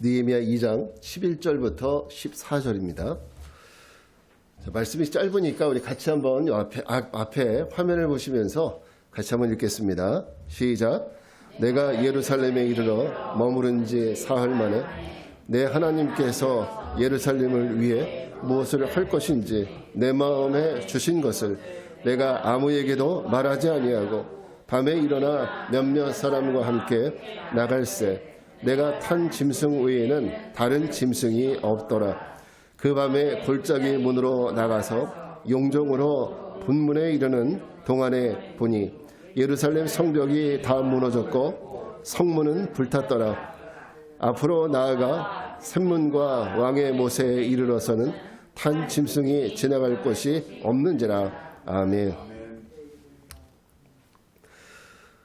느헤미야 2장 11절부터 14절입니다. 말씀이 짧으니까 우리 같이 한번 앞에 화면을 보시면서 같이 한번 읽겠습니다. 시작. 내가 예루살렘에 이르러 머무른 지 사흘 만에 내 하나님께서 예루살렘을 위해 무엇을 할 것인지 내 마음에 주신 것을 내가 아무에게도 말하지 아니하고 밤에 일어나 몇몇 사람과 함께 나갈새 내가 탄 짐승 외에는 다른 짐승이 없더라. 그 밤에 골짜기 문으로 나가서 용종으로 분문에 이르는 동안에 보니 예루살렘 성벽이 다 무너졌고 성문은 불탔더라. 앞으로 나아가 샘문과 왕의 못에 이르러서는 탄 짐승이 지나갈 곳이 없는지라. 아멘.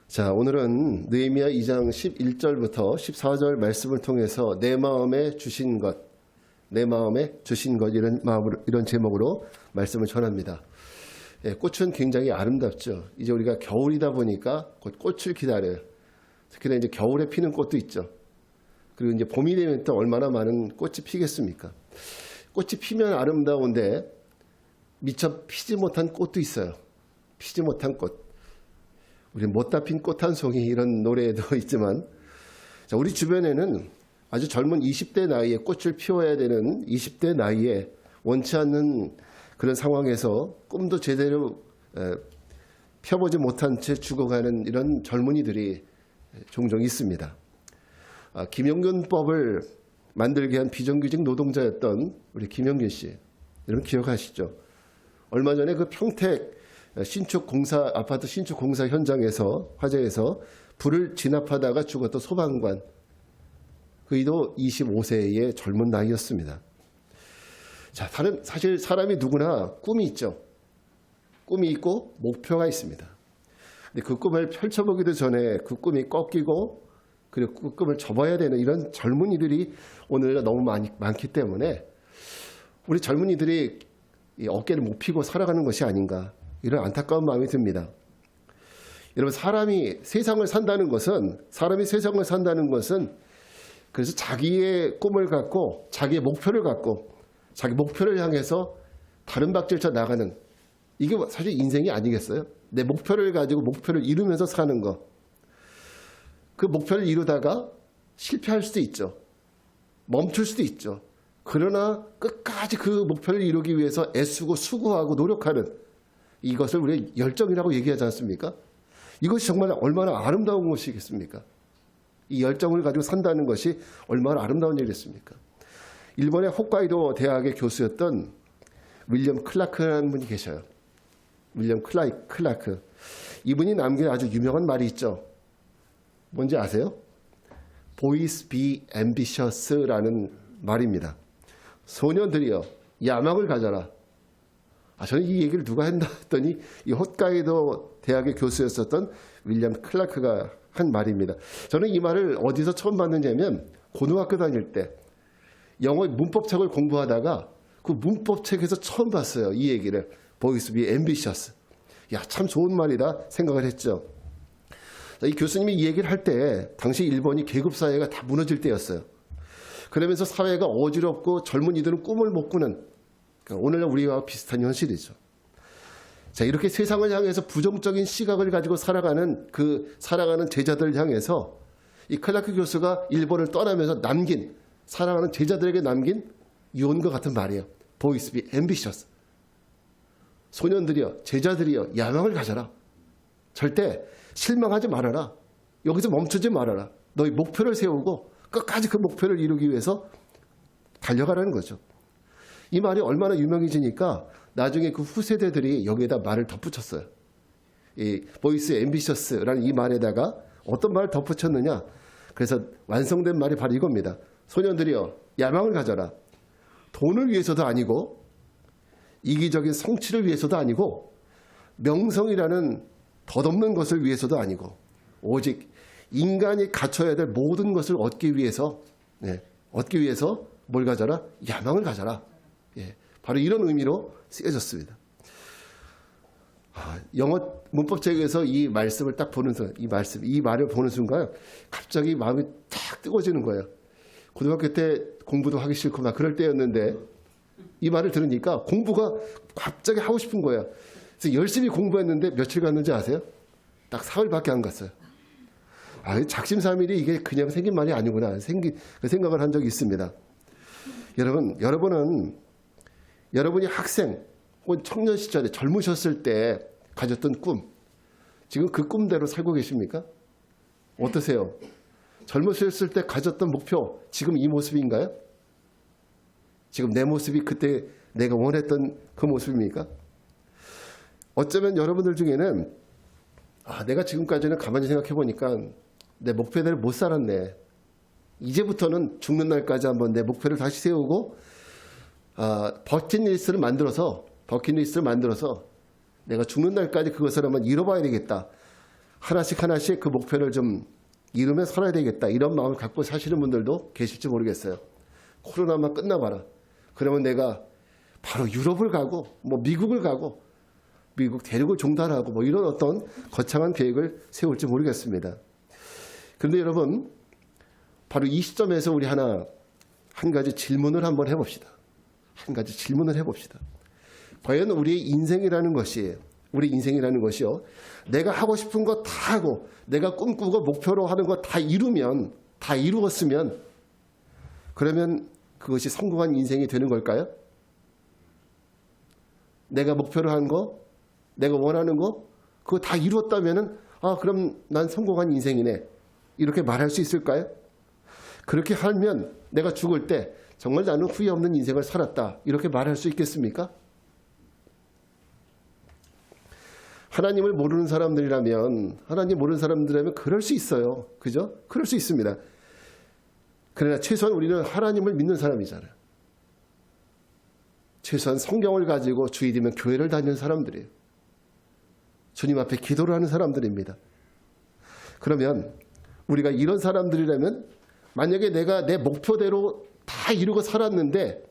자, 오늘은 느헤미야 2장 11절부터 14절 말씀을 통해서 내 마음에 주신 것, 이런 제목으로 말씀을 전합니다. 예, 꽃은 굉장히 아름답죠. 이제 우리가 겨울이다 보니까 곧 꽃을 기다려요. 특히나 이제 겨울에 피는 꽃도 있죠. 그리고 이제 봄이 되면 또 얼마나 많은 꽃이 피겠습니까? 꽃이 피면 아름다운데 미처 피지 못한 꽃도 있어요. 피지 못한 꽃. 우리 못다 핀 꽃 한 송이 이런 노래도 있지만, 자, 우리 주변에는 아주 젊은 20대 나이에 꽃을 피워야 되는 20대 나이에 원치 않는 그런 상황에서 꿈도 제대로 펴보지 못한 채 죽어가는 이런 젊은이들이 종종 있습니다. 김영균법을 만들게 한 비정규직 노동자였던 우리 김영균 씨, 여러분 기억하시죠? 얼마 전에 그 평택 아파트 신축 공사 현장에서 화재에서 불을 진압하다가 죽었던 소방관, 그이도 25세의 젊은 나이였습니다. 자, 사실 사람이 누구나 꿈이 있죠. 꿈이 있고 목표가 있습니다. 근데 그 꿈을 펼쳐보기도 전에 그 꿈이 꺾이고 그리고 그 꿈을 접어야 되는 이런 젊은이들이 오늘 너무 많기 때문에 우리 젊은이들이 이 어깨를 못 펴고 살아가는 것이 아닌가, 이런 안타까운 마음이 듭니다. 여러분, 사람이 세상을 산다는 것은 그래서 자기의 꿈을 갖고 자기의 목표를 갖고 자기 목표를 향해서 다른 박질 쳐 나가는, 이게 사실 인생이 아니겠어요? 내 목표를 가지고 목표를 이루면서 사는 거. 그 목표를 이루다가 실패할 수도 있죠. 멈출 수도 있죠. 그러나 끝까지 그 목표를 이루기 위해서 애쓰고 수고하고 노력하는, 이것을 우리가 열정이라고 얘기하지 않습니까? 이것이 정말 얼마나 아름다운 것이겠습니까? 이 열정을 가지고 산다는 것이 얼마나 아름다운 일이겠습니까? 일본의 홋카이도 대학의 교수였던 윌리엄 클라크라는 분이 계셔요. 윌리엄 클라크. 이분이 남긴 아주 유명한 말이 있죠. 뭔지 아세요? Boys be ambitious라는 말입니다. 소년들이여, 야망을 가져라. 저는 이 얘기를 누가 했나 했더니 이 홋카이도 대학의 교수였었던 윌리엄 클라크가 한 말입니다. 저는 이 말을 어디서 처음 봤느냐면 고등학교 다닐 때 영어 문법책을 공부하다가 그 문법책에서 처음 봤어요. 이 얘기를. Boys be ambitious. 야, 참 좋은 말이다 생각을 했죠. 이 교수님이 이 얘기를 할 때 당시 일본이 계급사회가 다 무너질 때였어요. 그러면서 사회가 어지럽고 젊은이들은 꿈을 못 꾸는, 그러니까 오늘날 우리와 비슷한 현실이죠. 자, 이렇게 세상을 향해서 부정적인 시각을 가지고 살아가는 제자들을 향해서 이 클라크 교수가 일본을 떠나면서 살아가는 제자들에게 남긴 유언과 같은 말이에요. Boys be ambitious. 소년들이여, 제자들이여, 야망을 가져라. 절대 실망하지 말아라. 여기서 멈추지 말아라. 너희 목표를 세우고 끝까지 그 목표를 이루기 위해서 달려가라는 거죠. 이 말이 얼마나 유명해지니까 나중에 그 후세대들이 여기에다 말을 덧붙였어요. 이 보이스 앰비셔스라는 이 말에다가 어떤 말을 덧붙였느냐. 그래서 완성된 말이 바로 이겁니다. 소년들이여, 야망을 가져라. 돈을 위해서도 아니고 이기적인 성취를 위해서도 아니고 명성이라는 덧없는 것을 위해서도 아니고 오직 인간이 갖춰야 될 모든 것을 얻기 위해서 뭘 가져라? 야망을 가져라. 바로 이런 의미로 쓰여졌습니다. 영어 문법책에서 이 말씀을 딱 보는 순간, 이 말을 보는 순간 갑자기 마음이 탁 뜨거워지는 거예요. 고등학교 때 공부도 하기 싫고 막 그럴 때였는데 이 말을 들으니까 공부가 갑자기 하고 싶은 거야. 그래서 열심히 공부했는데 며칠 갔는지 아세요? 딱 4일밖에 안 갔어요. 작심삼일이 이게 그냥 생긴 말이 아니구나 그 생각을 한 적이 있습니다. 여러분은 여러분이 학생 혹은 청년 시절에 젊으셨을 때 가졌던 꿈, 지금 그 꿈대로 살고 계십니까? 어떠세요? 젊으셨을 때 가졌던 목표, 지금 이 모습인가요? 지금 내 모습이 그때 내가 원했던 그 모습입니까? 어쩌면 여러분들 중에는 내가 지금까지는 가만히 생각해 보니까 내 목표대로 못 살았네. 이제부터는 죽는 날까지 한번 내 목표를 다시 세우고 버킷리스트를 만들어서 내가 죽는 날까지 그것을 한번 이뤄봐야 되겠다. 하나씩 그 목표를 좀 이루며 살아야 되겠다. 이런 마음을 갖고 사시는 분들도 계실지 모르겠어요. 코로나만 끝나봐라. 그러면 내가 바로 유럽을 가고 미국을 가고 미국 대륙을 종단하고 이런 어떤 거창한 계획을 세울지 모르겠습니다. 그런데 여러분, 바로 이 시점에서 우리 한 가지 질문을 한번 해봅시다. 과연 우리의 인생이라는 것이요, 내가 하고 싶은 거 다 하고 내가 꿈꾸고 목표로 하는 거 다 이루었으면 그러면 그것이 성공한 인생이 되는 걸까요? 내가 목표로 한 거, 내가 원하는 거 그거 다 이루었다면은 그럼 난 성공한 인생이네, 이렇게 말할 수 있을까요? 그렇게 하면 내가 죽을 때 정말 나는 후회 없는 인생을 살았다, 이렇게 말할 수 있겠습니까? 하나님을 모르는 사람들이라면 그럴 수 있어요. 그죠? 그럴 수 있습니다. 그러나 최소한 우리는 하나님을 믿는 사람이잖아요. 최소한 성경을 가지고 주일이면 교회를 다니는 사람들이에요. 주님 앞에 기도를 하는 사람들입니다. 그러면 우리가 이런 사람들이라면 만약에 내가 내 목표대로 다 이루고 살았는데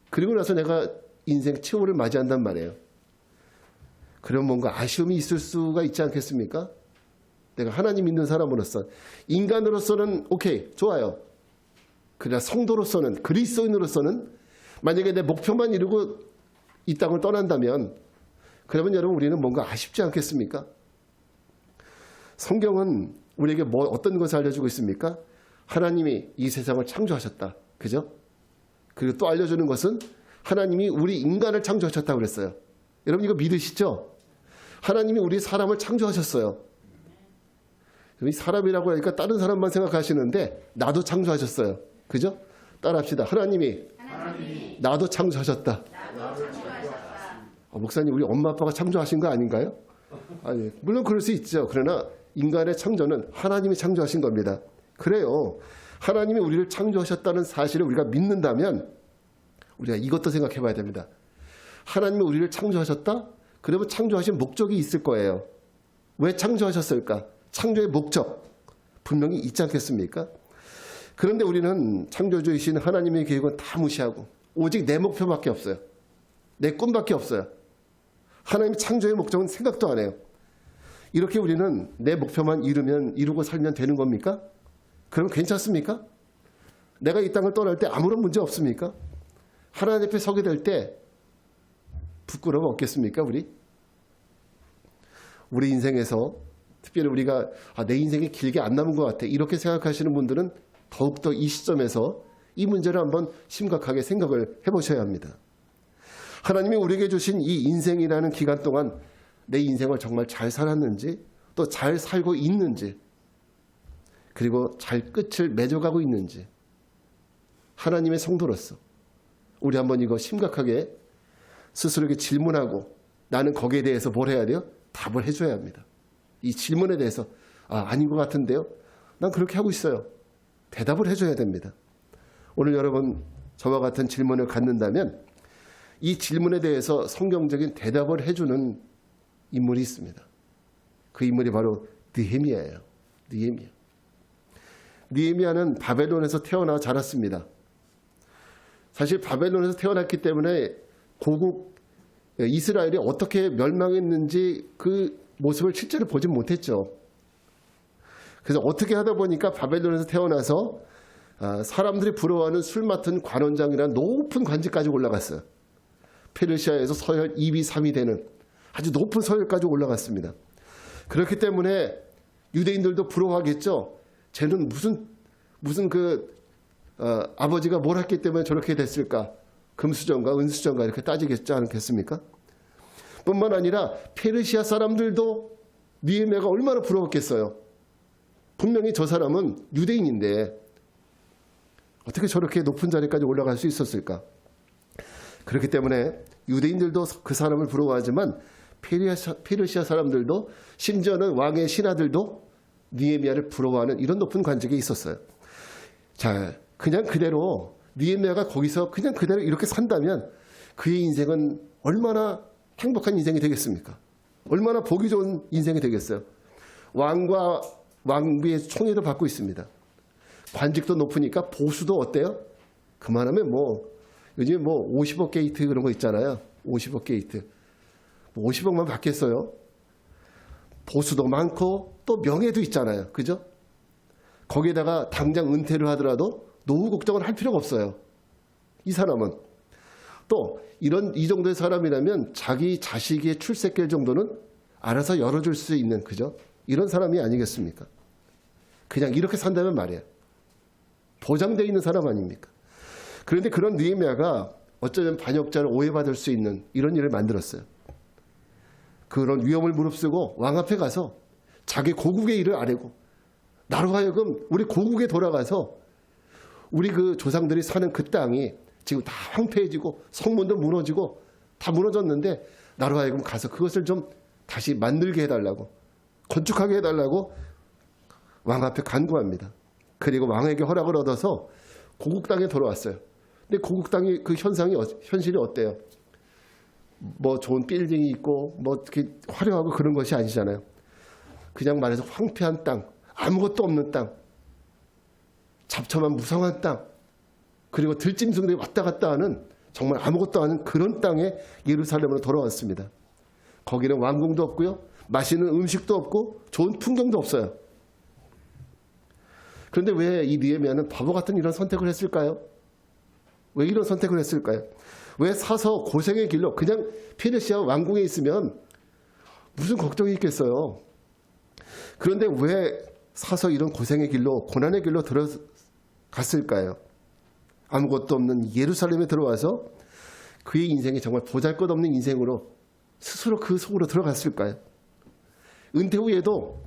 그리고 나서 내가 인생 최후를 맞이한단 말이에요. 그럼 뭔가 아쉬움이 있을 수가 있지 않겠습니까? 내가 하나님 믿는 사람으로서, 인간으로서는 오케이, 좋아요. 그러나 성도로서는, 그리스도인으로서는 만약에 내 목표만 이루고 이 땅을 떠난다면 그러면 여러분 우리는 뭔가 아쉽지 않겠습니까? 성경은 우리에게 어떤 것을 알려주고 있습니까? 하나님이 이 세상을 창조하셨다. 그죠? 그리고 또 알려주는 것은 하나님이 우리 인간을 창조하셨다고 그랬어요. 여러분 이거 믿으시죠? 하나님이 우리 사람을 창조하셨어요. 이 사람이라고 하니까 다른 사람만 생각하시는데 나도 창조하셨어요. 그죠? 따라합시다. 하나님이 나도 창조하셨다. 목사님, 우리 엄마 아빠가 창조하신 거 아닌가요? 아니, 물론 그럴 수 있죠. 그러나 인간의 창조는 하나님이 창조하신 겁니다. 그래요. 하나님이 우리를 창조하셨다는 사실을 우리가 믿는다면 우리가 이것도 생각해 봐야 됩니다. 하나님이 우리를 창조하셨다? 그러면 창조하신 목적이 있을 거예요. 왜 창조하셨을까? 창조의 목적 분명히 있지 않겠습니까? 그런데 우리는 창조주이신 하나님의 계획은 다 무시하고 오직 내 목표밖에 없어요. 내 꿈밖에 없어요. 하나님의 창조의 목적은 생각도 안 해요. 이렇게 우리는 내 목표만 이루고 살면 되는 겁니까? 그럼 괜찮습니까? 내가 이 땅을 떠날 때 아무런 문제 없습니까? 하나님 앞에 서게 될 때 부끄러움 없겠습니까? 우리 인생에서 특별히 우리가 내 인생이 길게 안 남은 것 같아, 이렇게 생각하시는 분들은 더욱더 이 시점에서 이 문제를 한번 심각하게 생각을 해보셔야 합니다. 하나님이 우리에게 주신 이 인생이라는 기간 동안 내 인생을 정말 잘 살았는지, 또 잘 살고 있는지, 그리고 잘 끝을 맺어가고 있는지, 하나님의 성도로서 우리 한번 이거 심각하게 스스로에게 질문하고 나는 거기에 대해서 뭘 해야 돼요? 답을 해줘야 합니다. 이 질문에 대해서 아닌 것 같은데요? 난 그렇게 하고 있어요. 대답을 해줘야 됩니다. 오늘 여러분 저와 같은 질문을 갖는다면 이 질문에 대해서 성경적인 대답을 해주는 인물이 있습니다. 그 인물이 바로 느헤미야예요. 느헤미야는 바벨론에서 태어나 자랐습니다. 사실 바벨론에서 태어났기 때문에 고국 이스라엘이 어떻게 멸망했는지 그 모습을 실제로 보진 못했죠. 그래서 어떻게 하다 보니까 바벨론에서 태어나서 사람들이 부러워하는 술 맡은 관원장이라는 높은 관직까지 올라갔어요. 페르시아에서 서열 2위, 3위 되는 아주 높은 서열까지 올라갔습니다. 그렇기 때문에 유대인들도 부러워하겠죠. 쟤는 무슨 아버지가 뭘 했기 때문에 저렇게 됐을까? 금수저인가 은수저인가 이렇게 따지겠지 않겠습니까? 뿐만 아니라 페르시아 사람들도 느헤미야가 얼마나 부러웠겠어요. 분명히 저 사람은 유대인인데 어떻게 저렇게 높은 자리까지 올라갈 수 있었을까? 그렇기 때문에 유대인들도 그 사람을 부러워하지만 페르시아 사람들도 심지어는 왕의 신하들도 느헤미야를 부러워하는 이런 높은 관직에 있었어요. 자, 그냥 그대로 느헤미야가 거기서 그냥 그대로 이렇게 산다면 그의 인생은 얼마나 행복한 인생이 되겠습니까? 얼마나 보기 좋은 인생이 되겠어요. 왕과 왕비의 총애도 받고 있습니다. 관직도 높으니까 보수도 어때요? 그만하면 요즘에 50억 게이트 그런 거 있잖아요. 50억 게이트. 50억만 받겠어요. 보수도 많고 또 명예도 있잖아요. 그죠? 거기에다가 당장 은퇴를 하더라도 노후 걱정을 할 필요가 없어요. 이 사람은. 또 이 정도의 사람이라면 자기 자식의 출세길 정도는 알아서 열어줄 수 있는, 그죠? 이런 사람이 아니겠습니까? 그냥 이렇게 산다면 말이에요. 보장되어 있는 사람 아닙니까? 그런데 그런 느헤미야가 어쩌면 반역자를 오해받을 수 있는 이런 일을 만들었어요. 그런 위험을 무릅쓰고 왕 앞에 가서 자기 고국의 일을 아뢰고 나로 하여금 우리 고국에 돌아가서 우리 그 조상들이 사는 그 땅이 지금 다 황폐해지고 성문도 무너지고 다 무너졌는데 나로 하여금 가서 그것을 좀 다시 만들게 해달라고, 건축하게 해달라고 왕 앞에 간구합니다. 그리고 왕에게 허락을 얻어서 고국 땅에 돌아왔어요. 근데 고국 땅이 그 현실이 어때요? 좋은 빌딩이 있고 이렇게 화려하고 그런 것이 아니잖아요. 그냥 말해서 황폐한 땅, 아무것도 없는 땅, 잡초만 무성한 땅, 그리고 들짐승들이 왔다 갔다 하는 정말 아무것도 아닌 그런 땅에 예루살렘으로 돌아왔습니다. 거기는 왕궁도 없고요, 맛있는 음식도 없고 좋은 풍경도 없어요. 그런데 왜 이 느헤미야는 바보 같은 이런 선택을 했을까요? 왜 이런 선택을 했을까요? 왜 사서 고생의 길로, 그냥 페르시아 왕궁에 있으면 무슨 걱정이 있겠어요. 그런데 왜 사서 이런 고생의 길로, 고난의 길로 들어갔을까요? 아무것도 없는 예루살렘에 들어와서 그의 인생이 정말 보잘것없는 인생으로 스스로 그 속으로 들어갔을까요? 은퇴 후에도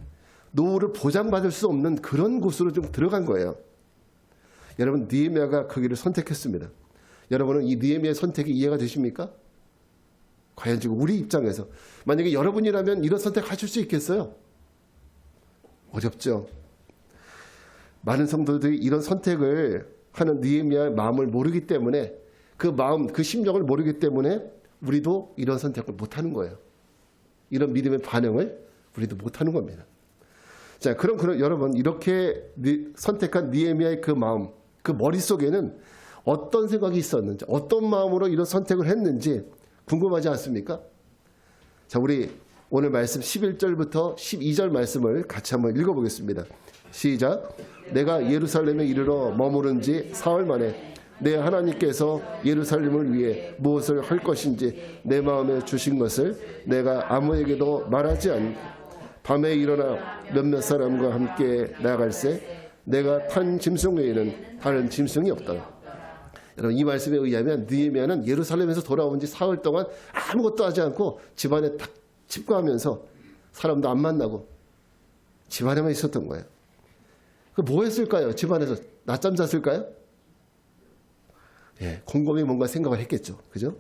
노후를 보장받을 수 없는 그런 곳으로 좀 들어간 거예요. 여러분, 느헤미야가 그 길을 선택했습니다. 여러분은 이 느헤미야의 선택이 이해가 되십니까? 과연 지금 우리 입장에서 만약에 여러분이라면 이런 선택하실 수 있겠어요? 어렵죠. 많은 성도들이 이런 선택을 하는 느헤미야의 마음을 모르기 때문에, 그 마음, 그 심정을 모르기 때문에 우리도 이런 선택을 못하는 거예요. 이런 믿음의 반응을 우리도 못하는 겁니다. 자, 그럼 여러분, 이렇게 선택한 느헤미야의 그 마음, 그 머릿속에는 어떤 생각이 있었는지, 어떤 마음으로 이런 선택을 했는지 궁금하지 않습니까? 자, 우리 오늘 말씀 11절부터 12절 말씀을 같이 한번 읽어보겠습니다. 시작. 내가 예루살렘에 이르러 머무른 지 사흘 만에 내 하나님께서 예루살렘을 위해 무엇을 할 것인지 내 마음에 주신 것을 내가 아무에게도 말하지 않고 밤에 일어나 몇몇 사람과 함께 나갈새 내가 탄 짐승 외에는 다른 짐승이 없다. 여러분, 이 말씀에 의하면 느헤미야는 예루살렘에서 돌아온 지 사흘 동안 아무것도 하지 않고 집안에 딱 집과하면서 사람도 안 만나고 집안에만 있었던 거예요. 뭐 했을까요? 집안에서 낮잠 잤을까요? 예, 곰곰이 뭔가 생각을 했겠죠. 그죠?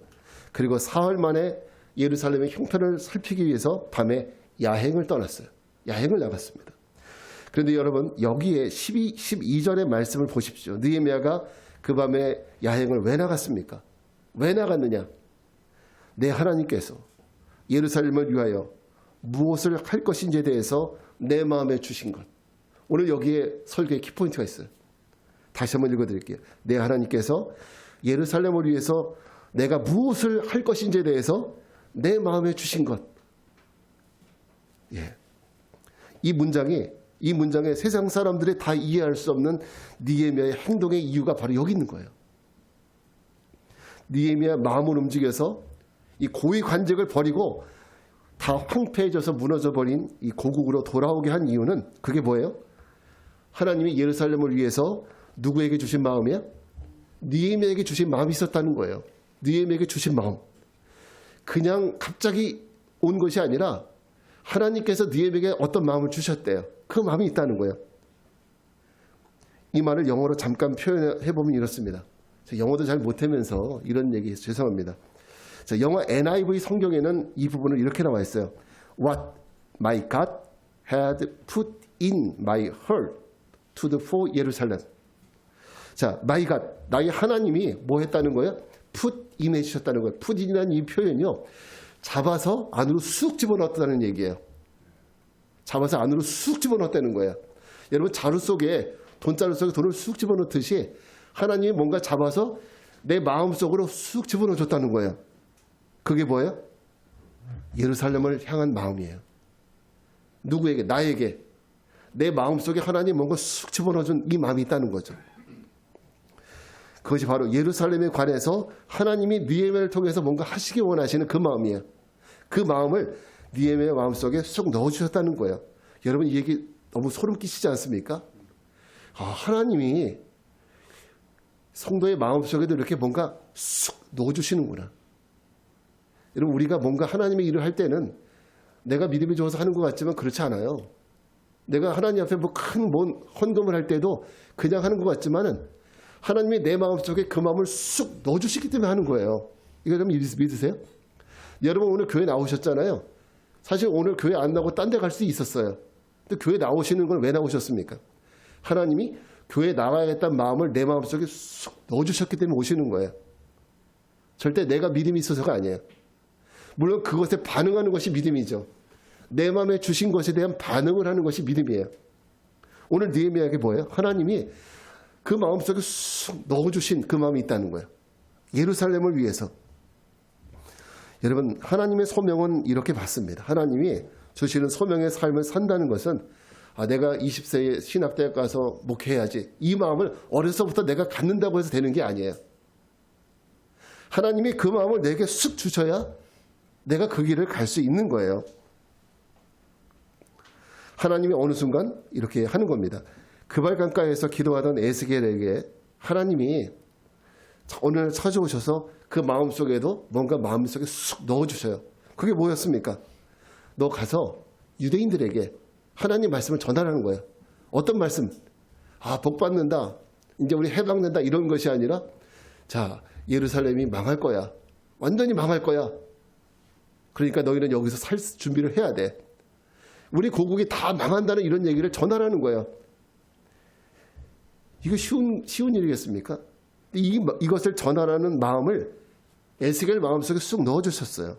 그리고 사흘 만에 예루살렘의 형편을 살피기 위해서 밤에 야행을 떠났어요. 야행을 나갔습니다. 그런데 여러분, 여기에 12절의 말씀을 보십시오. 느헤미야가 그 밤에 야행을 왜 나갔습니까? 왜 나갔느냐? 내 하나님께서 예루살렘을 위하여 무엇을 할 것인지에 대해서 내 마음에 주신 것. 오늘 여기에 설교의 키포인트가 있어요. 다시 한번 읽어드릴게요. 내 하나님께서 예루살렘을 위해서 내가 무엇을 할 것인지에 대해서 내 마음에 주신 것. 예. 이 문장이 이 문장에 세상 사람들이 다 이해할 수 없는 느헤미야의 행동의 이유가 바로 여기 있는 거예요. 느헤미야 마음을 움직여서 이 고위 관직을 버리고 다 황폐해져서 무너져버린 이 고국으로 돌아오게 한 이유는 그게 뭐예요? 하나님이 예루살렘을 위해서 누구에게 주신 마음이야? 느헤미야에게 주신 마음이 있었다는 거예요. 느헤미야에게 주신 마음. 그냥 갑자기 온 것이 아니라 하나님께서 느헤미야에게 어떤 마음을 주셨대요. 그 마음이 있다는 거예요. 이 말을 영어로 잠깐 표현해보면 이렇습니다. 영어도 잘 못하면서 이런 얘기 죄송합니다. 자, 영어 NIV 성경에는 이 부분을 이렇게 나와 있어요. What my God had put in my heart to the for Jerusalem. 자, my God, 나의 하나님이 뭐 했다는 거예요? put in 해주셨다는 거예요. put in이라는 이 표현이요. 잡아서 안으로 쑥 집어넣었다는 얘기예요. 잡아서 안으로 쑥 집어넣었다는 거예요. 여러분 자루 속에 돈자루 속에 돈을 쑥 집어넣듯이 하나님이 뭔가 잡아서 내 마음속으로 쑥 집어넣어줬다는 거예요. 그게 뭐예요? 예루살렘을 향한 마음이에요. 누구에게? 나에게. 내 마음속에 하나님 뭔가 쑥 집어넣어준 이 마음이 있다는 거죠. 그것이 바로 예루살렘에 관해서 하나님이 느헤미야를 통해서 뭔가 하시기 원하시는 그 마음이에요. 그 마음을 느헤미야 마음속에 쑥 넣어주셨다는 거예요. 여러분 이 얘기 너무 소름 끼치지 않습니까? 하나님이 성도의 마음속에도 이렇게 뭔가 쑥 넣어주시는구나. 여러분 우리가 뭔가 하나님의 일을 할 때는 내가 믿음이 좋아서 하는 것 같지만 그렇지 않아요. 내가 하나님 앞에 뭐 큰 헌금을 할 때도 그냥 하는 것 같지만은 하나님이 내 마음속에 그 마음을 쑥 넣어주시기 때문에 하는 거예요. 이거 좀 믿으세요? 여러분 오늘 교회 나오셨잖아요. 사실 오늘 교회 안 나오고 딴 데 갈 수 있었어요. 근데 교회 나오시는 건 왜 나오셨습니까? 하나님이 교회 나가야겠다는 마음을 내 마음속에 쑥 넣어주셨기 때문에 오시는 거예요. 절대 내가 믿음이 있어서가 아니에요. 물론 그것에 반응하는 것이 믿음이죠. 내 마음에 주신 것에 대한 반응을 하는 것이 믿음이에요. 오늘 느헤미야에게 뭐예요? 하나님이 그 마음속에 쑥 넣어주신 그 마음이 있다는 거예요. 예루살렘을 위해서. 여러분 하나님의 소명은 이렇게 받습니다. 하나님이 주시는 소명의 삶을 산다는 것은 내가 20세에 신학대학 가서 목회해야지. 이 마음을 어려서부터 내가 갖는다고 해서 되는 게 아니에요. 하나님이 그 마음을 내게 쑥 주셔야 내가 그 길을 갈 수 있는 거예요. 하나님이 어느 순간 이렇게 하는 겁니다. 그발강가에서 기도하던 에스겔에게 하나님이 오늘 찾아오셔서 그 마음속에도 뭔가 마음속에 쑥 넣어주셔요. 그게 뭐였습니까? 너 가서 유대인들에게 하나님 말씀을 전하라는 거예요. 어떤 말씀? 복 받는다. 이제 우리 해방된다. 이런 것이 아니라 자, 예루살렘이 망할 거야. 완전히 망할 거야. 그러니까 너희는 여기서 살 준비를 해야 돼. 우리 고국이 다 망한다는 이런 얘기를 전하라는 거예요. 이거 쉬운 일이겠습니까? 이것을 전하라는 마음을 에스겔 마음속에 쑥 넣어주셨어요.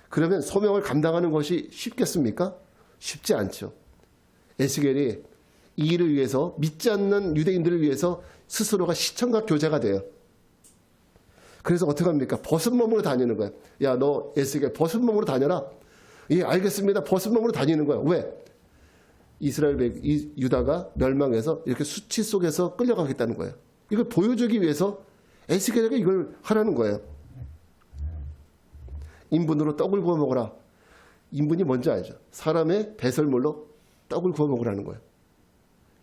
그러면 소명을 감당하는 것이 쉽겠습니까? 쉽지 않죠. 에스겔이 이 일을 위해서 믿지 않는 유대인들을 위해서 스스로가 시청각 교제가 돼요. 그래서 어떻게 합니까? 벗은 몸으로 다니는 거야. 야, 너 에스겔 벗은 몸으로 다녀라. 예, 알겠습니다. 벗은 몸으로 다니는 거야. 왜? 유다가 멸망해서 이렇게 수치 속에서 끌려가겠다는 거예요. 이걸 보여주기 위해서 에스겔에게 이걸 하라는 거예요. 인분으로 떡을 구워 먹어라. 인분이 뭔지 알죠? 사람의 배설물로 떡을 구워 먹으라는 거예요.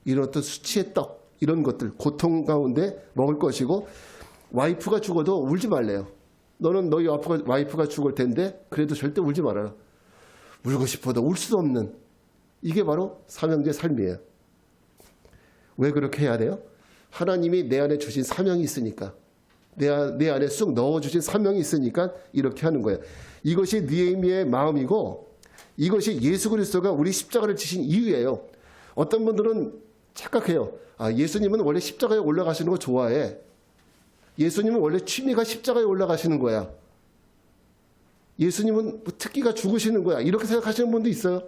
이런 어떤 수치의 떡, 이런 것들 고통 가운데 먹을 것이고 와이프가 죽어도 울지 말래요. 너는 너희 와이프가 죽을 텐데 그래도 절대 울지 말아라. 울고 싶어도 울 수도 없는 이게 바로 사명자의 삶이에요. 왜 그렇게 해야 돼요? 하나님이 내 안에 주신 사명이 있으니까. 내 안에 쑥 넣어주신 사명이 있으니까 이렇게 하는 거예요. 이것이 느헤미야의 마음이고 이것이 예수 그리스도가 우리 십자가를 지신 이유예요. 어떤 분들은 착각해요. 예수님은 원래 십자가에 올라가시는 거 좋아해. 예수님은 원래 취미가 십자가에 올라가시는 거야. 예수님은 특기가 죽으시는 거야. 이렇게 생각하시는 분도 있어요.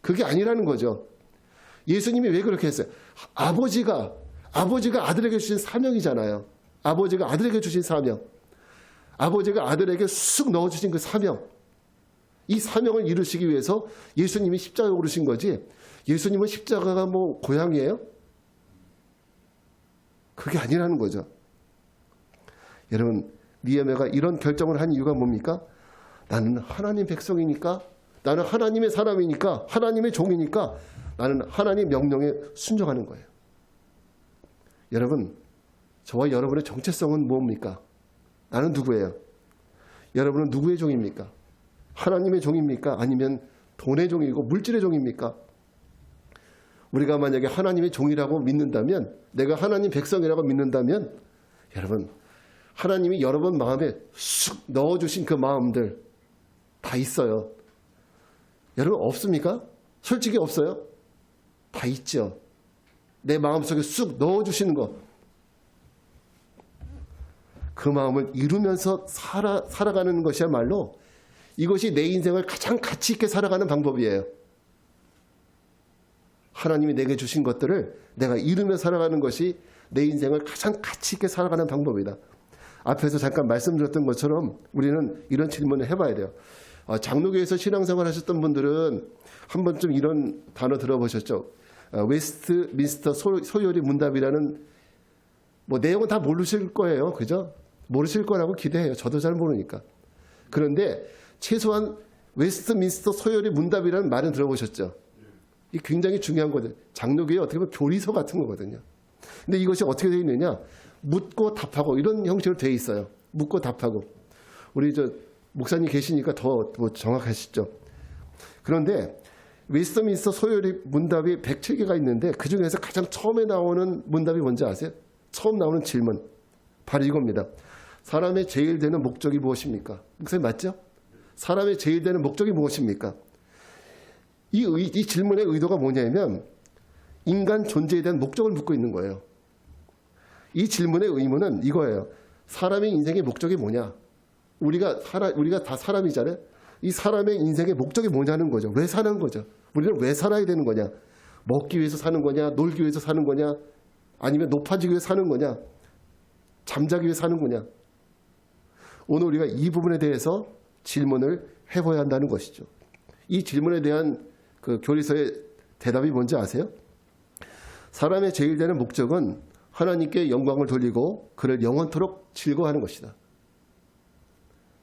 그게 아니라는 거죠. 예수님이 왜 그렇게 했어요? 아버지가 아들에게 주신 사명이잖아요. 아버지가 아들에게 주신 사명. 아버지가 아들에게 쑥 넣어주신 그 사명. 이 사명을 이루시기 위해서 예수님이 십자가에 오르신 거지. 예수님은 십자가가 뭐 고향이에요? 그게 아니라는 거죠. 여러분, 느헤미야가 이런 결정을 한 이유가 뭡니까? 나는 하나님 백성이니까, 나는 하나님의 사람이니까, 하나님의 종이니까 나는 하나님 명령에 순종하는 거예요. 여러분, 저와 여러분의 정체성은 뭡니까? 나는 누구예요? 여러분은 누구의 종입니까? 하나님의 종입니까? 아니면 돈의 종이고 물질의 종입니까? 우리가 만약에 하나님의 종이라고 믿는다면, 내가 하나님 백성이라고 믿는다면, 여러분, 하나님이 여러분 마음에 쑥 넣어주신 그 마음들 다 있어요. 여러분 없습니까? 솔직히 없어요? 다 있죠. 내 마음속에 쑥 넣어주시는 거. 그 마음을 이루면서 살아가는 것이야말로 이것이 내 인생을 가장 가치 있게 살아가는 방법이에요. 하나님이 내게 주신 것들을 내가 이루며 살아가는 것이 내 인생을 가장 가치 있게 살아가는 방법이다. 앞에서 잠깐 말씀드렸던 것처럼 우리는 이런 질문을 해봐야 돼요. 장로교에서 신앙생활 하셨던 분들은 한 번쯤 이런 단어 들어보셨죠? 웨스트민스터 소요리 문답이라는 뭐 내용은 다 모르실 거예요. 그죠? 모르실 거라고 기대해요. 저도 잘 모르니까. 그런데 최소한 웨스트민스터 소요리 문답이라는 말은 들어보셨죠? 이 굉장히 중요한 거죠. 장로교의 어떻게 보면 교리서 같은 거거든요. 근데 이것이 어떻게 되어 있느냐? 묻고 답하고 이런 형식으로 되어 있어요. 묻고 답하고. 우리 목사님 계시니까 더 정확하시죠. 그런데 웨스트민스터 소요리 문답이 107개가 있는데 그중에서 가장 처음에 나오는 문답이 뭔지 아세요? 처음 나오는 질문. 바로 이겁니다. 사람의 제일 되는 목적이 무엇입니까? 목사님 맞죠? 사람의 제일 되는 목적이 무엇입니까? 이 질문의 의도가 뭐냐면 인간 존재에 대한 목적을 묻고 있는 거예요. 이 질문의 의무는 이거예요. 사람의 인생의 목적이 뭐냐? 우리가 다 사람이잖아요. 이 사람의 인생의 목적이 뭐냐는 거죠. 왜 사는 거죠? 우리는 왜 살아야 되는 거냐? 먹기 위해서 사는 거냐? 놀기 위해서 사는 거냐? 아니면 높아지기 위해서 사는 거냐? 잠자기 위해서 사는 거냐? 오늘 우리가 이 부분에 대해서 질문을 해봐야 한다는 것이죠. 이 질문에 대한 그 교리서의 대답이 뭔지 아세요? 사람의 제일 되는 목적은 하나님께 영광을 돌리고 그를 영원토록 즐거워하는 것이다.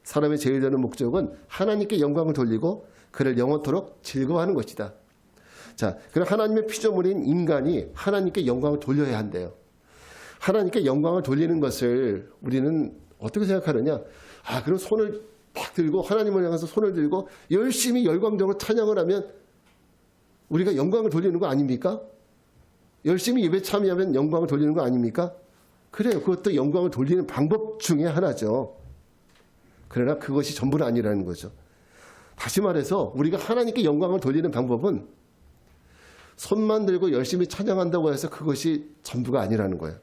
사람의 제일 되는 목적은 하나님께 영광을 돌리고 그를 영원토록 즐거워하는 것이다. 자, 그럼 하나님의 피조물인 인간이 하나님께 영광을 돌려야 한대요. 하나님께 영광을 돌리는 것을 우리는 어떻게 생각하느냐? 그럼 손을 딱 들고 하나님을 향해서 손을 들고 열심히 열광적으로 찬양을 하면 우리가 영광을 돌리는 거 아닙니까? 열심히 예배 참여하면 영광을 돌리는 거 아닙니까? 그래요. 그것도 영광을 돌리는 방법 중에 하나죠. 그러나 그것이 전부는 아니라는 거죠. 다시 말해서 우리가 하나님께 영광을 돌리는 방법은 손만 들고 열심히 찬양한다고 해서 그것이 전부가 아니라는 거예요.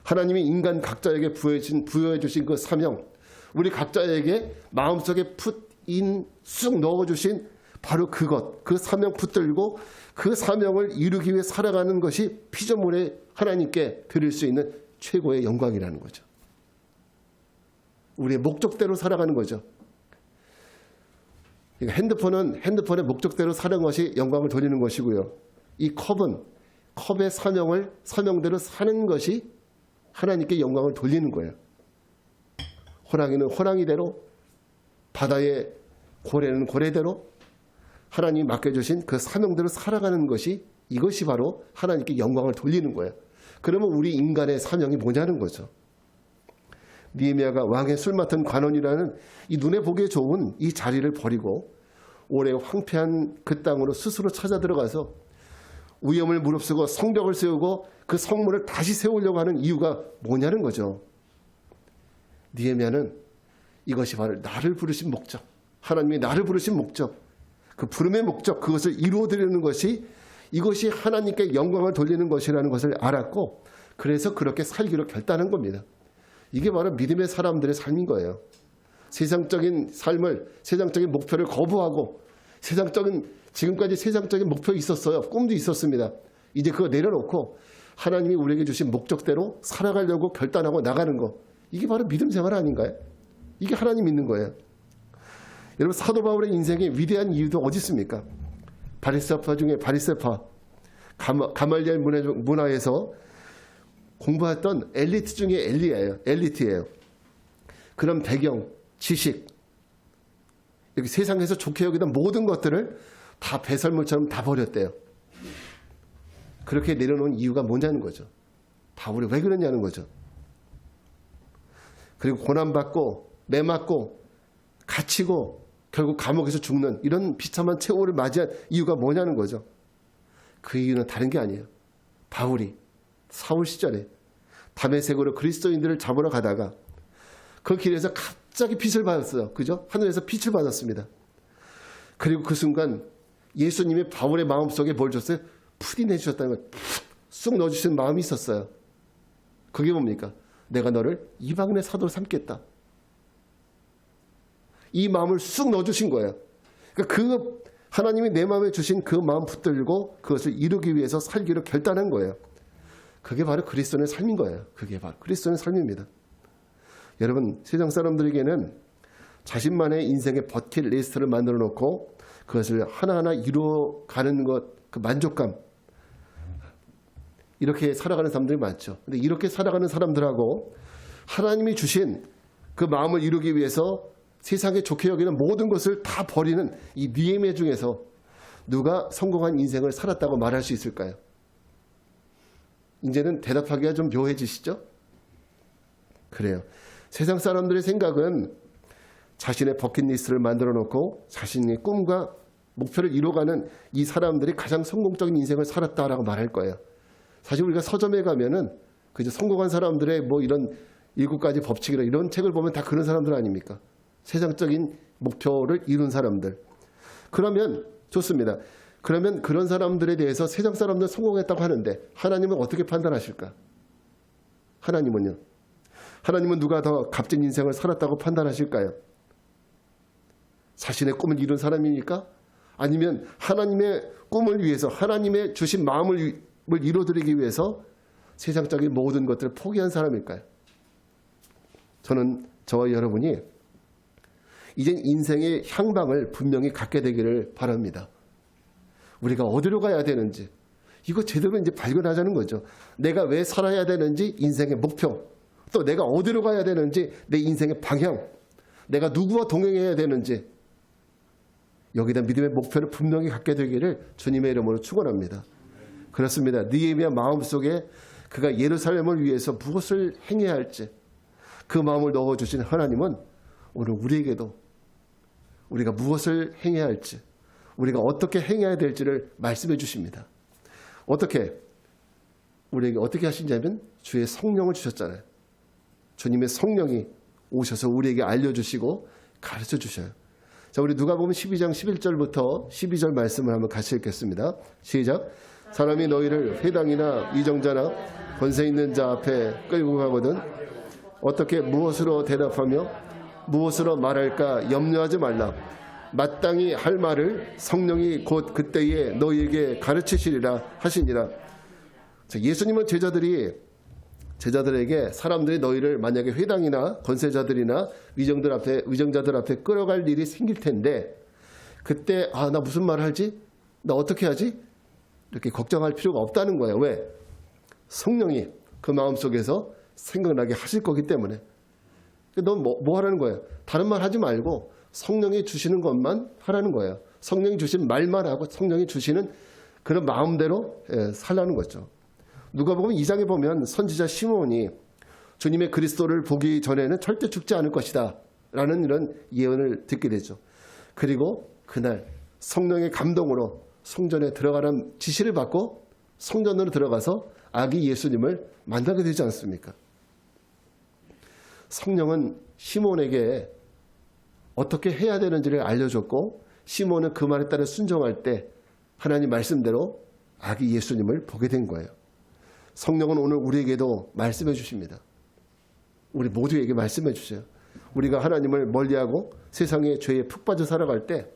하나님이 인간 각자에게 부여해 주신 그 사명, 우리 각자에게 마음속에 쑥 넣어주신 바로 그것, 그 사명 붙들고 그 사명을 이루기 위해 살아가는 것이 피조물의 하나님께 드릴 수 있는 최고의 영광이라는 거죠. 우리의 목적대로 살아가는 거죠. 핸드폰의 목적대로 사는 것이 영광을 돌리는 것이고요. 이 컵의 사명대로 사는 것이 하나님께 영광을 돌리는 거예요. 호랑이는 호랑이대로, 바다의 고래는 고래대로 하나님이 맡겨주신 그 사명대로 살아가는 것이 이것이 바로 하나님께 영광을 돌리는 거예요. 그러면 우리 인간의 사명이 뭐냐는 거죠. 느헤미야가 왕의 술 맡은 관원이라는 이 눈에 보기에 좋은 이 자리를 버리고 오래 황폐한 그 땅으로 스스로 찾아 들어가서 위험을 무릅쓰고 성벽을 세우고 그 성문을 다시 세우려고 하는 이유가 뭐냐는 거죠. 느헤미야는 이것이 바로 나를 부르신 목적, 하나님이 나를 부르신 목적, 그 부름의 목적, 그것을 이루어드리는 것이 이것이 하나님께 영광을 돌리는 것이라는 것을 알았고 그래서 그렇게 살기로 결단한 겁니다. 이게 바로 믿음의 사람들의 삶인 거예요. 세상적인 삶을, 세상적인 목표를 거부하고 지금까지 세상적인 목표 있었어요. 꿈도 있었습니다. 이제 그거 내려놓고 하나님이 우리에게 주신 목적대로 살아가려고 결단하고 나가는 거. 이게 바로 믿음 생활 아닌가요? 이게 하나님 믿는 거예요. 여러분 사도 바울의 인생에 위대한 이유도 어디 있습니까? 바리새파 중에 바리새파, 가말리엘 문화에서 공부했던 엘리트 중에 엘리트예요. 그런 배경, 지식, 이렇게 세상에서 좋게 여기던 모든 것들을 다 배설물처럼 다 버렸대요. 그렇게 내려놓은 이유가 뭐냐는 거죠. 바울이 왜 그러냐는 거죠. 그리고 고난받고 매맞고 갇히고 결국 감옥에서 죽는 이런 비참한 최후를 맞이한 이유가 뭐냐는 거죠. 그 이유는 다른 게 아니에요. 바울이 사울 시절에 다메섹으로 그리스도인들을 잡으러 가다가 그 길에서 갑자기 빛을 받았어요. 그죠? 하늘에서 빛을 받았습니다. 그리고 그 순간 예수님이 바울의 마음속에 뭘 줬어요? 푸디 내주셨다는 걸 쑥 넣어주시는 마음이 있었어요. 그게 뭡니까? 내가 너를 이방인의 사도로 삼겠다. 이 마음을 쑥 넣어주신 거예요. 그러니까 그 하나님이 내 마음에 주신 그 마음 붙들고 그것을 이루기 위해서 살기로 결단한 거예요. 그게 바로 그리스도인의 삶인 거예요. 그게 바로 그리스도인의 삶입니다. 여러분, 세상 사람들에게는 자신만의 인생의 버킷리스트를 만들어 놓고 그것을 하나하나 이루어가는 것, 그 만족감, 이렇게 살아가는 사람들이 많죠. 근데 이렇게 살아가는 사람들하고 하나님이 주신 그 마음을 이루기 위해서 세상에 좋게 여기는 모든 것을 다 버리는 이 니에미야 중에서 누가 성공한 인생을 살았다고 말할 수 있을까요? 이제는 대답하기가 좀 묘해지시죠? 그래요. 세상 사람들의 생각은 자신의 버킷리스트를 만들어 놓고 자신의 꿈과 목표를 이뤄가는 이 사람들이 가장 성공적인 인생을 살았다라고 말할 거예요. 사실 우리가 서점에 가면은 그저 성공한 사람들의 뭐 이런 7가지 법칙이나 이런 책을 보면 다 그런 사람들 아닙니까? 세상적인 목표를 이룬 사람들. 그러면 좋습니다. 그러면 그런 사람들에 대해서 세상 사람들 성공했다고 하는데 하나님은 어떻게 판단하실까? 하나님은요? 하나님은 누가 더 값진 인생을 살았다고 판단하실까요? 자신의 꿈을 이룬 사람입니까? 아니면 하나님의 꿈을 위해서 하나님의 주신 마음을 이루어드리기 위해서 세상적인 모든 것들을 포기한 사람일까요? 저는 저와 여러분이 이젠 인생의 향방을 분명히 갖게 되기를 바랍니다. 우리가 어디로 가야 되는지 이거 제대로 이제 발견하자는 거죠. 내가 왜 살아야 되는지 인생의 목표, 또 내가 어디로 가야 되는지 내 인생의 방향, 내가 누구와 동행해야 되는지 여기다 믿음의 목표를 분명히 갖게 되기를 주님의 이름으로 축원합니다. 그렇습니다. 느헤미야 마음속에 그가 예루살렘을 위해서 무엇을 행해야 할지 그 마음을 넣어주신 하나님은 오늘 우리에게도 우리가 무엇을 행해야 할지 우리가 어떻게 행해야 될지를 말씀해 주십니다. 어떻게? 우리에게 어떻게 하신다면 주의 성령을 주셨잖아요. 주님의 성령이 오셔서 우리에게 알려주시고 가르쳐 주셔요. 자, 우리 누가복음 12장 11절부터 12절 말씀을 한번 같이 읽겠습니다. 시작. 사람이 너희를 회당이나 위정자나 권세 있는 자 앞에 끌고 가거든 어떻게 무엇으로 대답하며 무엇으로 말할까 염려하지 말라. 마땅히 할 말을 성령이 곧 그때에 너희에게 가르치시리라 하시니라. 예수님은 제자들에게 사람들이 너희를 만약에 회당이나 권세자들이나 위정자들 앞에 끌어갈 일이 생길 텐데 그때 나 무슨 말을 하지? 나 어떻게 하지? 이렇게 걱정할 필요가 없다는 거예요. 왜? 성령이 그 마음속에서 생각나게 하실 거기 때문에. 넌 뭐 하라는 거예요? 다른 말 하지 말고 성령이 주시는 것만 하라는 거예요. 성령이 주신 말만 하고 성령이 주시는 그런 마음대로 살라는 거죠. 누가복음 2장에 보면 선지자 시므온이 주님의 그리스도를 보기 전에는 절대 죽지 않을 것이다 라는 이런 예언을 듣게 되죠. 그리고 그날 성령의 감동으로 성전에 들어가라는 지시를 받고 성전으로 들어가서 아기 예수님을 만나게 되지 않습니까? 성령은 시몬에게 어떻게 해야 되는지를 알려줬고 시몬은 그 말에 따라 순종할 때 하나님 말씀대로 아기 예수님을 보게 된 거예요. 성령은 오늘 우리에게도 말씀해 주십니다. 우리 모두에게 말씀해 주세요. 우리가 하나님을 멀리하고 세상의 죄에 푹 빠져 살아갈 때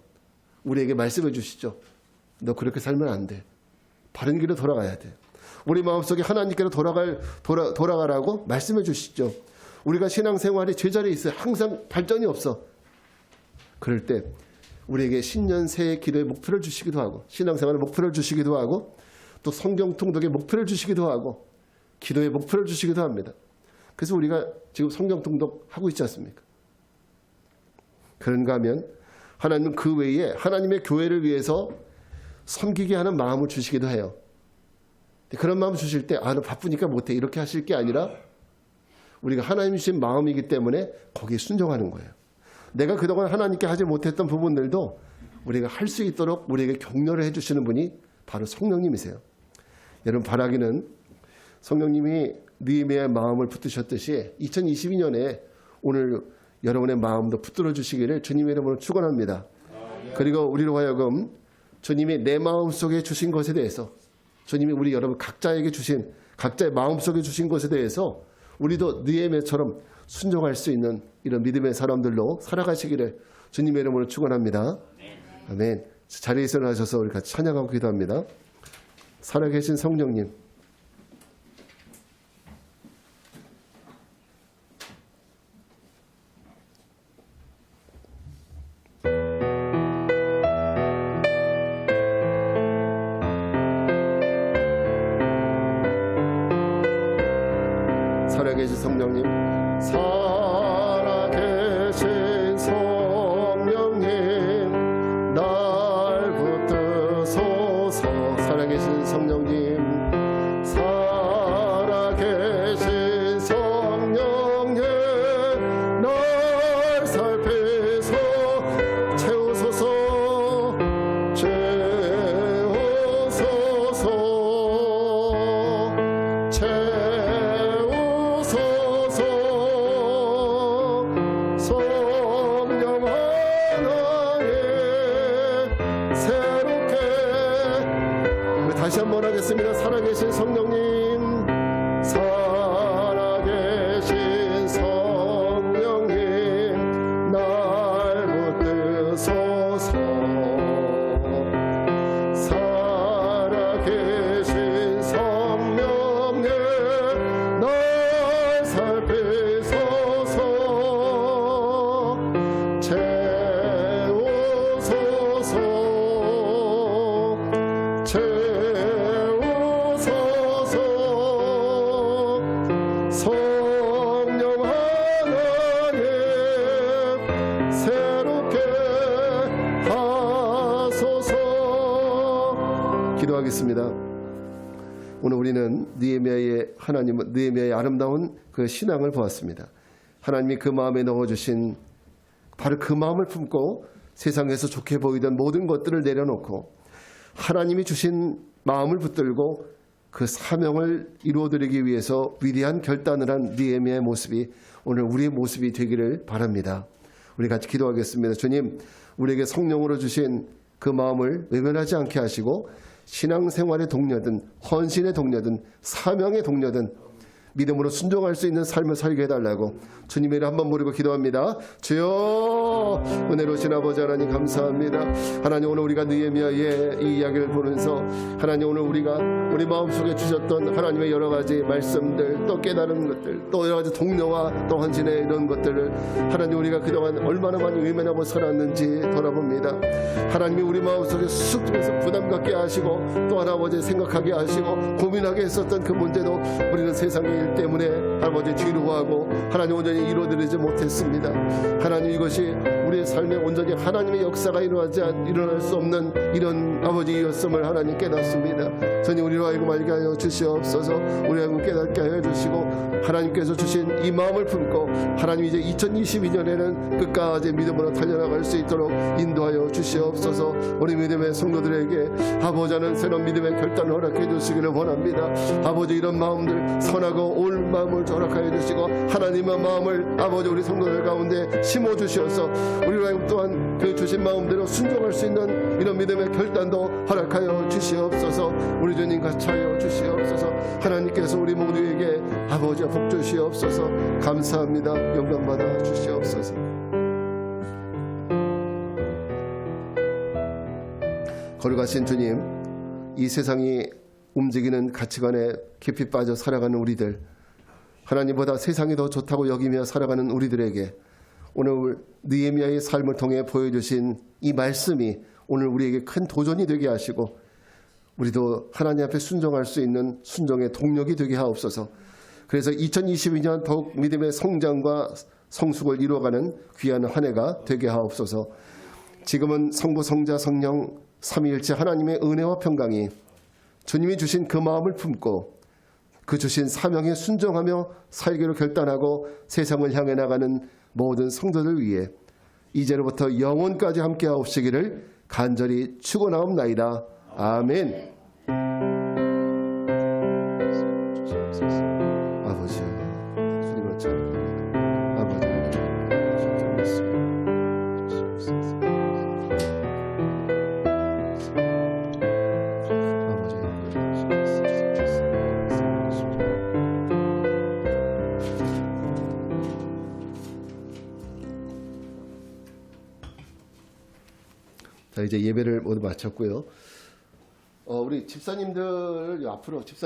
우리에게 말씀해 주시죠. 너 그렇게 살면 안 돼. 바른 길로 돌아가야 돼. 우리 마음속에 하나님께로 돌아가라고 말씀해 주시죠. 우리가 신앙생활이 제자리에 있어요. 항상 발전이 없어. 그럴 때 우리에게 신년 새해 기도의 목표를 주시기도 하고 신앙생활의 목표를 주시기도 하고 또 성경 통독의 목표를 주시기도 하고 기도의 목표를 주시기도 합니다. 그래서 우리가 지금 성경 통독하고 있지 않습니까? 그런가 하면 하나님은 그 외에 하나님의 교회를 위해서 섬기게 하는 마음을 주시기도 해요. 그런 마음을 주실 때 너 바쁘니까 못해 이렇게 하실 게 아니라 우리가 하나님 주신 마음이기 때문에 거기에 순종하는 거예요. 내가 그동안 하나님께 하지 못했던 부분들도 우리가 할 수 있도록 우리에게 격려를 해주시는 분이 바로 성령님이세요. 여러분 바라기는 성령님이 느헤미야의 마음을 붙드셨듯이 2022년에 오늘 여러분의 마음도 붙들어 주시기를 주님의 이름으로 축원합니다. 그리고 우리로 하여금 주님이 내 마음속에 주신 것에 대해서 주님이 우리 여러분 각자에게 주신 각자의 마음속에 주신 것에 대해서 우리도 느헤미야처럼 순종할 수 있는 이런 믿음의 사람들로 살아가시기를 주님의 이름으로 축원합니다. 아멘. 자리에서 일어나셔서 우리 같이 찬양하고 기도합니다. 살아계신 성령님, 살아계신 성령님, 살아계신 성령님, 날 붙드소서. 살아계신 성령님, 살아계신 성령님, 날 살피소 채우소서, 채우소서, 성령 하나님 새롭게 우리 다시 한번 하겠습니다. 살아계신 성령님, 살아계신 성령님, 날 붙드소서. 살아계신 성령님, 날 살피소서, 채우소서, 채우소서. 성령 하나님 새롭게 하소서. 기도하겠습니다. 오늘 우리는 느헤미야의 아름다운 그 신앙을 보았습니다. 하나님이 그 마음에 넣어주신 바로 그 마음을 품고 세상에서 좋게 보이던 모든 것들을 내려놓고 하나님이 주신 마음을 붙들고 그 사명을 이루어드리기 위해서 위대한 결단을 한 느헤미야의 모습이 오늘 우리의 모습이 되기를 바랍니다. 우리 같이 기도하겠습니다. 주님, 우리에게 성령으로 주신 그 마음을 외면하지 않게 하시고 신앙생활의 동료든 헌신의 동료든 사명의 동료든 믿음으로 순종할 수 있는 삶을 살게 해달라고 주님의 이름 한번 부르고 기도합니다. 주여, 은혜로우신 아버지 하나님 감사합니다. 하나님, 오늘 우리가 느헤미야의 이 이야기를 보면서 하나님, 오늘 우리가 우리 마음속에 주셨던 하나님의 여러 가지 말씀들, 또 깨달은 것들, 또 여러 가지 동료와 또 헌신의 이런 것들을 하나님 우리가 그동안 얼마나 많이 외면하고 살았는지 돌아봅니다. 하나님이 우리 마음속에 쑥 들어서 부담 갖게 하시고 또 아버지 생각하게 하시고 고민하게 했었던 그 문제도 우리는 세상의 일 때문에 아버지 뒤로하고 하나님 온전히 이루어드리지 못했습니다. 하나님, 이것이 우리의 삶에 온전히 하나님의 역사가 일어날 수 없는 이런 아버지였음을 하나님 깨닫습니다. 주님, 우리로 하여금 알게 하여 주시옵소서. 우리 하여금 깨닫게 하여 주시고 하나님께서 주신 이 마음을 품고 하나님 이제 2022년에는 끝까지 믿음으로 달려나갈 수 있도록 인도하여 주시옵소서. 우리 믿음의 성도들에게 아버지 하는 새로운 믿음의 결단을 허락해 주시기를 원합니다. 아버지, 이런 마음들 선하고 올 마음을 허락하여 주시고 하나님의 마음을 아버지 우리 성도들 가운데 심어 주시어서 우리로 하여금 또한 그 주신 마음대로 순종할 수 있는 이런 믿음의 결단도 허락하여 주시옵소서. 우리 주님 같이 하여 주시옵소서. 하나님께서 우리 모두에게 아버지 복 주시옵소서. 감사합니다. 영광 받아 주시옵소서. 거룩하신 주님, 이 세상이 움직이는 가치관에 깊이 빠져 살아가는 우리들, 하나님보다 세상이 더 좋다고 여기며 살아가는 우리들에게 오늘 느헤미야의 삶을 통해 보여주신 이 말씀이 오늘 우리에게 큰 도전이 되게 하시고 우리도 하나님 앞에 순종할 수 있는 순종의 동력이 되게 하옵소서. 그래서 2022년 더욱 믿음의 성장과 성숙을 이루어가는 귀한 한 해가 되게 하옵소서. 지금은 성부 성자 성령 삼위일체 하나님의 은혜와 평강이 주님이 주신 그 마음을 품고 그 주신 사명에 순종하며 살기로 결단하고 세상을 향해 나가는 모든 성도들 위해 이제로부터 영원까지 함께 하옵시기를 간절히 축원하옵나이다. 아멘. 아버지, 주님을 찬양합니다. 아버지, 자, 이제 예배를 모두 마쳤고요. 우리 집사님들 앞으로 집사